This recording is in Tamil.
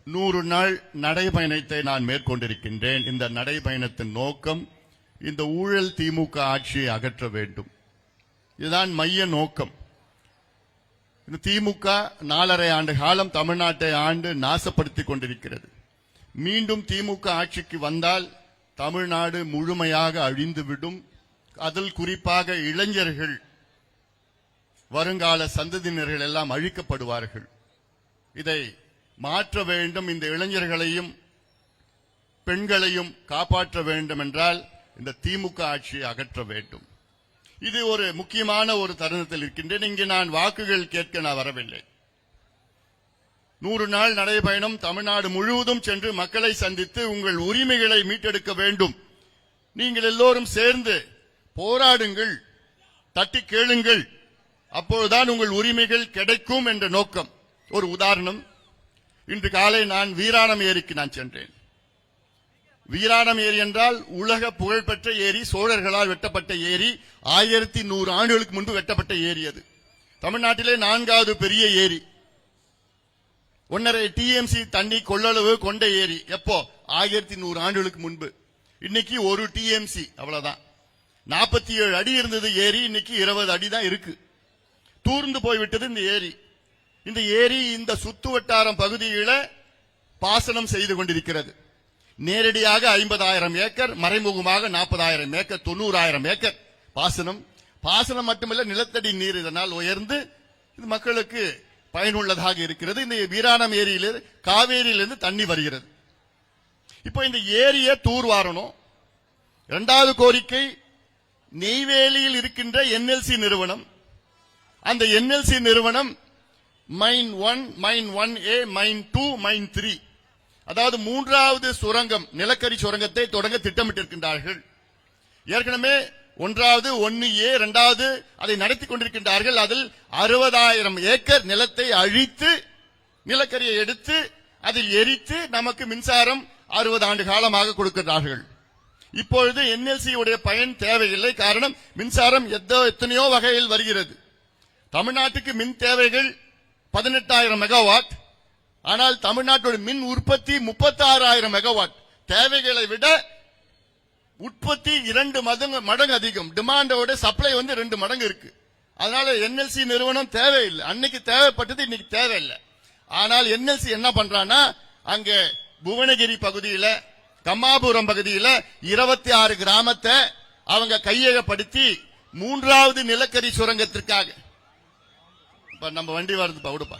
100 நாள் நடைபயணத்தை நான் மேற்கொண்டிருக்கின்றேன். இந்த நடைபயணத்தின் நோக்கம் இந்த ஊழல் திமுக ஆட்சியை அகற்ற வேண்டும். இதுதான் மைய நோக்கம். இந்த திமுக 4.5 ஆண்டு காலம் தமிழ்நாட்டை ஆண்டு நாசப்படுத்திக் கொண்டிருக்கிறது. மீண்டும் திமுக ஆட்சிக்கு வந்தால் தமிழ்நாடு முழுமையாக அழிந்துவிடும். அதில் குறிப்பாக இளைஞர்கள், வருங்கால சந்ததியினர்கள் எல்லாம் அழிக்கப்படுவார்கள். இதை மாற்ற வேண்டும். இந்த இளைஞர்களையும் பெண்களையும் காப்பாற்ற வேண்டும் என்றால் இந்த திமுக ஆட்சியை அகற்ற வேண்டும். இது ஒரு முக்கியமான ஒரு தருணத்தில் இருக்கின்றேன். இங்கே நான் வாக்குகள் கேட்க நான் வரவில்லை. 100 நாள் நடைபயணம் தமிழ்நாடு முழுவதும் சென்று மக்களை சந்தித்து உங்கள் உரிமைகளை மீட்டெடுக்க வேண்டும். நீங்கள் எல்லோரும் சேர்ந்து போராடுங்கள், தட்டி கேளுங்கள், அப்போதுதான் உங்கள் உரிமைகள் கிடைக்கும் என்ற நோக்கம். ஒரு உதாரணம், இன்று காலை நான் வீராணம் ஏரிக்கு நான் சென்றேன். வீராணம் ஏரி என்றால் உலக புகழ்பெற்ற ஏரி, சோழர்களால் வெட்டப்பட்ட ஏரி, 1100 ஆண்டுகளுக்கு முன்பு வெட்டப்பட்ட ஏரி. அது தமிழ்நாட்டிலே 4வது பெரிய ஏரி. 1.5 TMC தண்ணி கொள்ளளவு கொண்ட ஏரி. எப்போ? 1100 ஆண்டுகளுக்கு முன்பு. இன்னைக்கு 1 TMC, அவ்வளவுதான். 47 அடி இருந்தது ஏரி, இன்னைக்கு 20 அடி தான் இருக்கு. தூர்ந்து போய்விட்டது இந்த ஏரி. இந்த ஏரி இந்த சுத்து வட்டாரம் பகுதியில பாசனம் செய்து கொண்டிருக்கிறது. நேரடியாக 50,000 ஏக்கர், மறைமுகமாக 40,000 ஏக்கர், 90,000 ஏக்கர் பாசனம். பாசனம் மட்டுமல்ல, நிலத்தடி நீர் இதனால் உயர்ந்து இது மக்களுக்கு பயனுள்ளதாக இருக்கிறது. இந்த வீராணம் ஏரியிலிருந்து, காவேரியிலிருந்து தண்ணி வருகிறது. இப்போ இந்த ஏரியை தூர்வாரணும். 2வது கோரிக்கை, நெய்வேலியில் இருக்கின்ற NLC நிறுவனம், அந்த NLC நிறுவனம் மைன் 1, மைன் 1A, மைன் 2, மைன் 3, அதாவது 3வது சுரங்கம், நிலக்கரி சுரங்கத்தை தொடங்க திட்டமிட்டிருக்கின்றார்கள். ஏற்கனவே 1வது 1A, 2வது அதை நடத்தி கொண்டிருக்கின்றார்கள். அதில் 60,000 ஏக்கர் நிலத்தை அழித்து நிலக்கரியை எடுத்து அதில் எரித்து நமக்கு மின்சாரம் 60 ஆண்டு காலமாக கொடுக்கிறார்கள். இப்பொழுது NLC உடைய பயன் தேவையில்லை. காரணம், மின்சாரம் எத்தனையோ வகையில் வருகிறது. தமிழ்நாட்டுக்கு மின் தேவைகள் 18,000 மெகாவாட். ஆனால் தமிழ்நாட்டோட மின் உற்பத்தி 36,000 மெகாவாட். தேவைகளை விட உற்பத்தி 2 மடங்கு அதிகம். டிமாண்டோட சப்ளை 2 மடங்கு இருக்கு. அதனால NLC நிறுவனம் தேவையில்லை. அன்னைக்கு தேவைப்பட்டது, இன்னைக்கு தேவையில்லை. ஆனால் NLC என்ன பண்றான்னா, அங்க புவனகிரி பகுதியில, கம்மாபுரம் பகுதியில 26 கிராமத்தை அவங்க கையகப்படுத்தி 3வது நிலக்கரி சுரங்கத்திற்காக, நம்ம வண்டி வருது விடுப்பா.